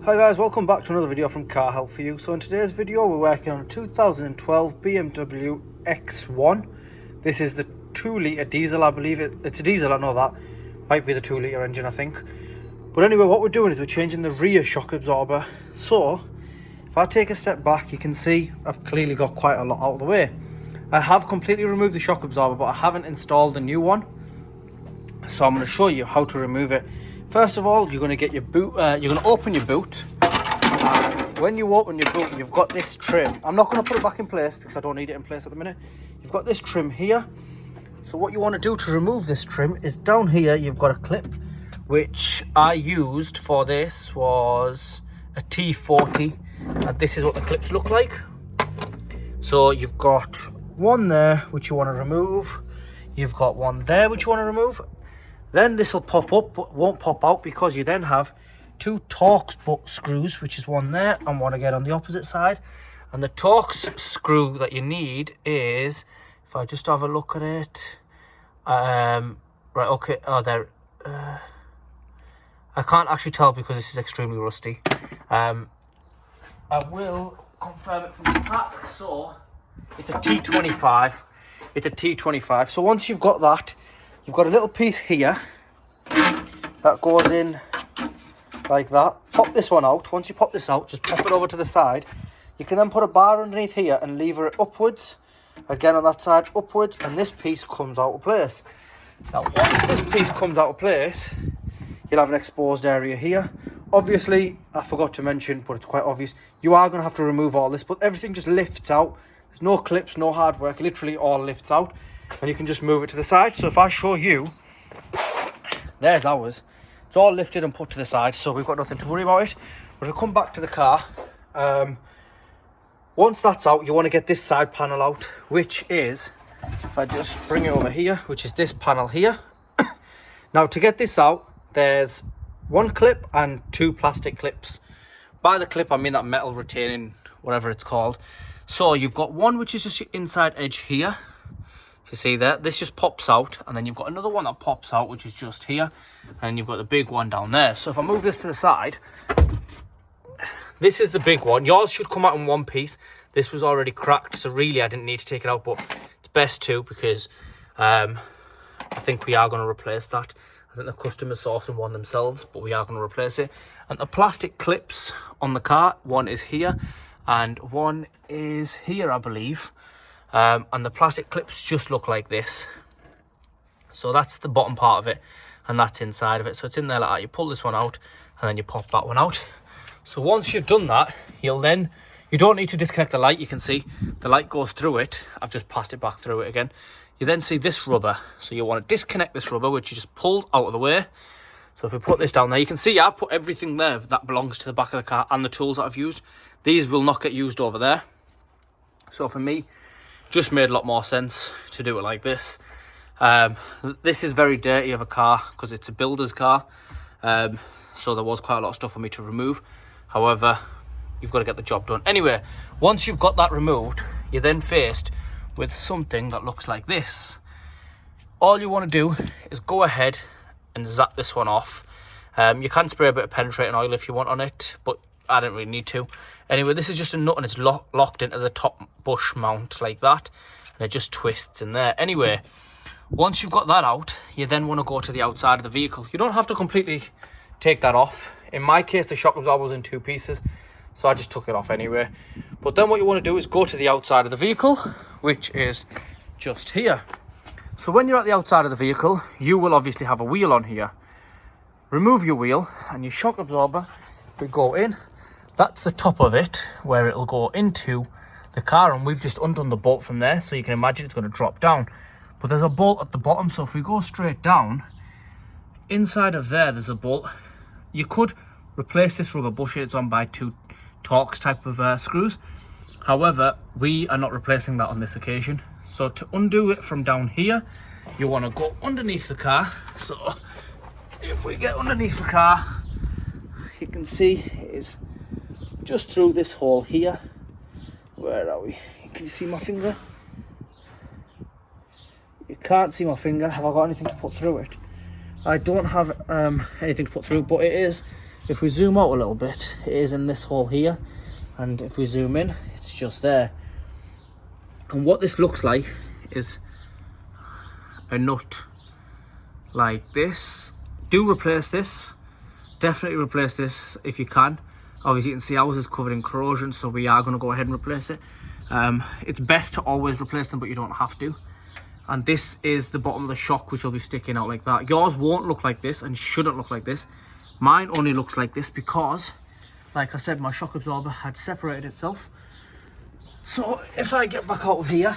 Hi guys, welcome back to another video from Car Help for You. So in today's video we're working on a 2012 BMW X1. This is the 2-litre diesel, I believe it's a diesel, I know that. Might be the 2-litre engine, I think. But anyway, what we're doing is we're changing the rear shock absorber. So if I take a step back, you can see I've clearly got quite a lot out of the way. I have completely removed the shock absorber, but I haven't installed a new one. So I'm going to show you how to remove it. First of all, you're going to get your boot, you're going to open your boot. And when you open your boot, you've got this trim. I'm not going to put it back in place because I don't need it in place at the minute. You've got this trim here. So what you want to do to remove this trim is down here, you've got a clip, which I used for this was a T40. And this is what the clips look like. So you've got one there, which you want to remove. You've got one there, which you want to remove. Then this will pop up, but won't pop out because you then have two Torx butt screws, which is one there and one again on the opposite side. And the Torx screw that you need is, if I just have a look at it, right, okay, oh, there, I can't actually tell because this is extremely rusty. I will confirm it from the pack. So it's a T25. It's a T25. So once you've got that, you've got a little piece here that goes in like that. Pop this one out. Once you pop this out, just pop it over to the side. You can then put a bar underneath here and lever it upwards. Again on that side, upwards, and this piece comes out of place. Now, once this piece comes out of place, you'll have an exposed area here. Obviously, I forgot to mention, but it's quite obvious, you are going to have to remove all this, but everything just lifts out. There's no clips, no hard work, it literally all lifts out. And you can just move it to the side. So if I show you, there's ours. It's all lifted and put to the side, so we've got nothing to worry about it. But to come back to the car, once that's out, you want to get this side panel out, which is, if I just bring it over here, which is this panel here. Now to get this out, there's one clip and two plastic clips. By the clip, I mean that metal retaining, whatever it's called. So you've got one which is just your inside edge here. You see that this just pops out, and then you've got another one that pops out, which is just here, and you've got the big one down there. So if I move this to the side, this is the big one. Yours should come out in one piece. This was already cracked, so really I didn't need to take it out, but it's best to, because I think we are going to replace that. I think the customer's sourcing one themselves, but we are going to replace it. And the plastic clips on the car, one is here and one is here, I believe. And the plastic clips just look like this. So that's the bottom part of it, and that's inside of it. So it's in there like that. You pull this one out and then you pop that one out. So once you've done that, you don't need to disconnect the light. You can see the light goes through it. I've just passed it back through it again. You then see this rubber. So you want to disconnect this rubber, which you just pulled out of the way. So if we put this down there, you can see I've put everything there that belongs to the back of the car and the tools that I've used. These will not get used over there. So for me, just made a lot more sense to do it like this. This is very dirty of a car because it's a builder's car. So there was quite a lot of stuff for me to remove. However, you've got to get the job done. Anyway, once you've got that removed, you're then faced with something that looks like this. All you want to do is go ahead and zap this one off. You can spray a bit of penetrating oil if you want on it, but I don't really need to. Anyway, this is just a nut, and it's locked into the top bush mount like that, and it just twists in there. Anyway, once you've got that out, you then want to go to the outside of the vehicle. You don't have to completely take that off. In my case, the shock absorber was in two pieces, so I just took it off anyway. But then what you want to do is go to the outside of the vehicle, which is just here. So when you're at the outside of the vehicle, you will obviously have a wheel on here. Remove your wheel, and your shock absorber will go in. That's the top of it, where it'll go into the car, and we've just undone the bolt from there, so you can imagine it's going to drop down. But there's a bolt at the bottom, so if we go straight down, inside of there's a bolt. You could replace this rubber bushing it's on by two Torx type of screws. However, we are not replacing that on this occasion. So to undo it from down here, you want to go underneath the car. So if we get underneath the car, you can see it is just through this hole here. Where are we? Can you see my finger? You can't see my finger. Have I got anything to put through it? I don't have anything to put through, but it is if we zoom out a little bit, it is in this hole here, and if we zoom in, it's just there. And what this looks like is a nut like this. Do replace this, definitely replace this if you can. Obviously you can see ours is covered in corrosion, so we are going to go ahead and replace it. It's best to always replace them, but you don't have to. And this is the bottom of the shock, which will be sticking out like that. Yours won't look like this and shouldn't look like this. Mine only looks like this because, like I said, my shock absorber had separated itself. So if I get back out of here,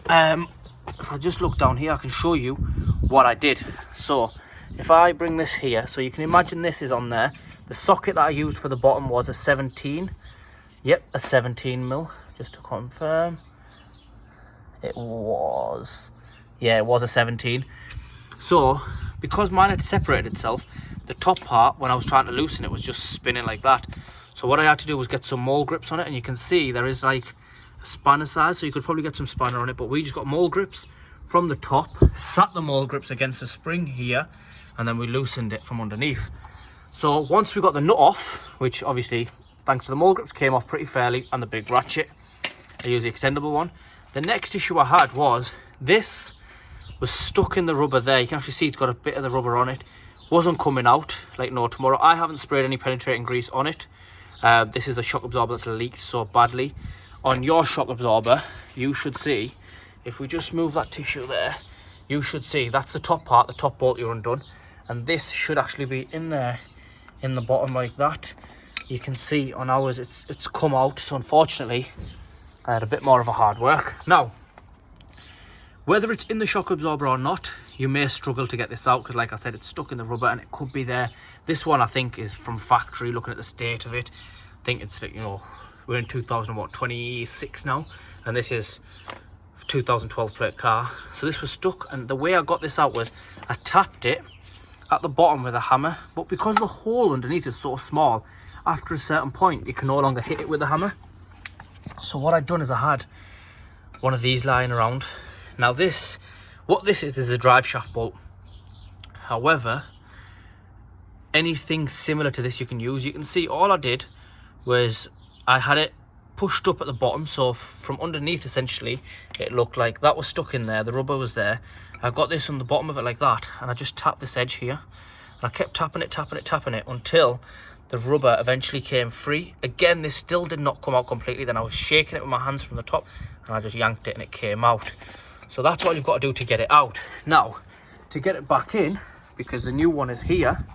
if I just look down here, I can show you what I did. So if I bring this here, so you can imagine this is on there. The socket that I used for the bottom was a 17. Yep, a 17 mil, just to confirm. It was a 17. So because mine had separated itself, the top part, when I was trying to loosen it, was just spinning like that. So what I had to do was get some mole grips on it, and you can see there is like a spanner size, so you could probably get some spanner on it, but we just got mole grips from the top, sat the mole grips against the spring here, and then we loosened it from underneath. So once we got the nut off, which obviously thanks to the mole grips came off pretty fairly, and the big ratchet, I used the extendable one. The next issue I had was this was stuck in the rubber there. You can actually see it's got a bit of the rubber on it. Wasn't coming out like no tomorrow. I haven't sprayed any penetrating grease on it. This is a shock absorber that's leaked so badly. On your shock absorber, you should see, if we just move that tissue there, you should see that's the top part, the top bolt you're undone, and this should actually be in there in the bottom like that. You can see on ours it's come out, so unfortunately I had a bit more of a hard work. Now, whether it's in the shock absorber or not, you may struggle to get this out because, like I said, it's stuck in the rubber and it could be there. This one I think is from factory. Looking at the state of it, I think it's, you know, we're in 2026 now, and this is 2012 plate car. So this was stuck, and the way I got this out was I tapped it at the bottom with a hammer, but because the hole underneath is so small, after a certain point you can no longer hit it with the hammer. So what I'd done is I had one of these lying around. Now this, what this is a drive shaft bolt. However, anything similar to this you can use. You can see all I did was I had it pushed up at the bottom, so from underneath essentially it looked like that was stuck in there, the rubber was there. I got this on the bottom of it like that, and I just tapped this edge here, and I kept tapping it until the rubber eventually came free. Again, this still did not come out completely. Then I was shaking it with my hands from the top, and I just yanked it and it came out. So that's what you've got to do to get it out. Now, to get it back in, because the new one is here,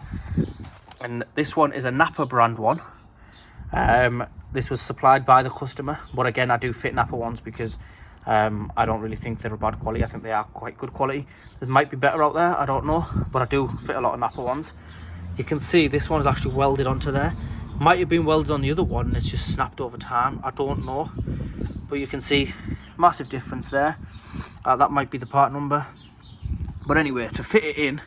and this one is a Napa brand one. This was supplied by the customer, but again, I do fit Napa ones because I don't really think they're a bad quality. I think they are quite good quality. There might be better out there, I don't know, but I do fit a lot of Napa ones. You can see this one is actually welded onto there. Might have been welded on the other one and it's just snapped over time, I don't know, but you can see massive difference there. That might be the part number, but anyway, to fit it in,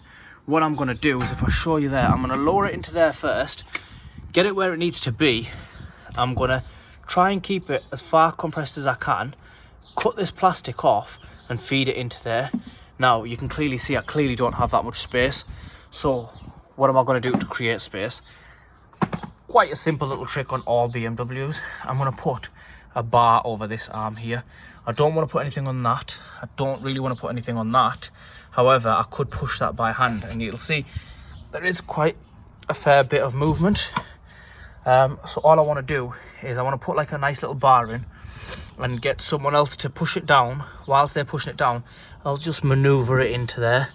what I'm going to do is, if I show you there, I'm going to lower it into there first, get it where it needs to be. I'm going to try and keep it as far compressed as I can, cut this plastic off and feed it into there. Now you can clearly see I clearly don't have that much space, so what am I going to do to create space? Quite a simple little trick on all BMWs. I'm going to put a bar over this arm here. I don't want to put anything on that. I don't really want to put anything on that. However, I could push that by hand, and you'll see there is quite a fair bit of movement. So all I want to do is I want to put like a nice little bar in and get someone else to push it down. Whilst they're pushing it down, I'll just maneuver it into there.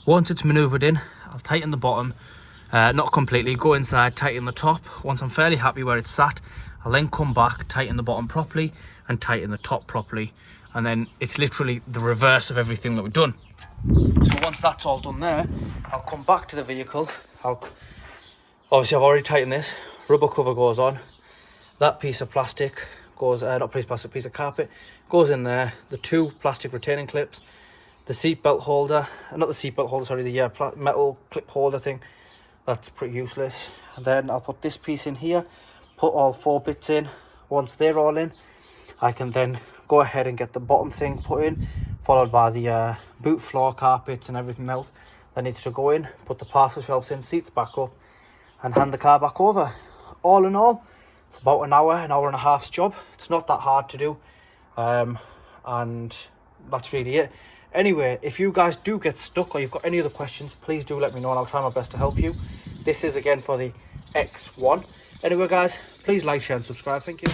Once it's maneuvered in, I'll tighten the bottom, not completely, go inside, tighten the top. Once I'm fairly happy where it's sat, I'll then come back, tighten the bottom properly and tighten the top properly, and then it's literally the reverse of everything that we've done. So once that's all done there, I'll come back to the vehicle. Obviously I've already tightened this, rubber cover goes on, that piece of plastic goes, not piece of plastic, piece of carpet goes in there, the two plastic retaining clips, the seat belt holder, not the seat belt holder, sorry, the metal clip holder thing, that's pretty useless. And then I'll put this piece in here, put all four bits in. Once they're all in, I can then go ahead and get the bottom thing put in, followed by the boot floor carpets and everything else that needs to go in, put the parcel shelves in, seats back up, and hand the car back over. All in all, it's about an hour and a half's job. It's not that hard to do, and that's really it. Anyway, if you guys do get stuck or you've got any other questions, please do let me know and I'll try my best to help you. This is again for the X1. Anyway guys, please like, share and subscribe. Thank you.